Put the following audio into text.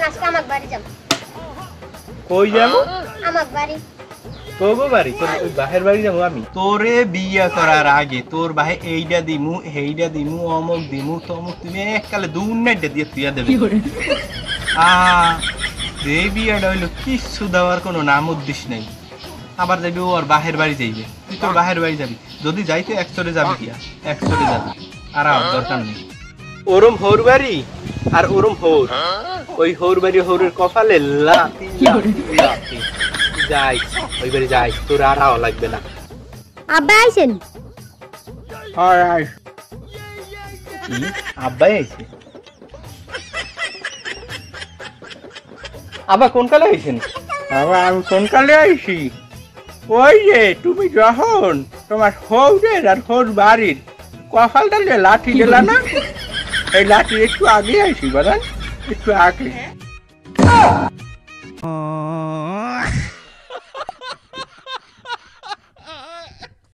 আজকে আমার বাড়ি যাব। কই যাব? আমার বাড়ি। তোগো বাড়ি? তোর ওই বাহের বাড়ি যাবো আমি? তোরে বিয়া করার আগে তোর ভাই এইটা দিমু হেইটা দিমু অমুক দিমু তমুক তুমি এককালে দুর্নাইটা দিয়ে তুইয়া দেবে যে বিয়াটা হইলো কিচ্ছু দেওয়ার কোনো নাম উদ্দেশ্য নেই। আবার যাবি ওর বাহের বাড়ি যাইবে, তুই তোর বাহের বাড়ি যাবি, যদি যাইতে একচরে যাবি কিয়া একচরে যাবি, আর আমার দরকার নেই। ওরম হৌর বাড়ি আর ওরম হৌর, ওই হৌর বাড়ি হৌরের কপালে লাথি লাথি যাই, ওই বাড়ি যাই, তোর আর আওয়া লাগবে না। আব্বা আইছেন? আব্বাই আইছে? আব্বা কোন কালে আইছেন? বাবা আমি কোন কালে আইছি? ওই যে তুমি যখন তোমার হৌরের আর হৌর বাড়ির কপালটা যে লাঠি দিলা না, এই লাঠি একটু আগে আইছি বাদান, একটু আগে।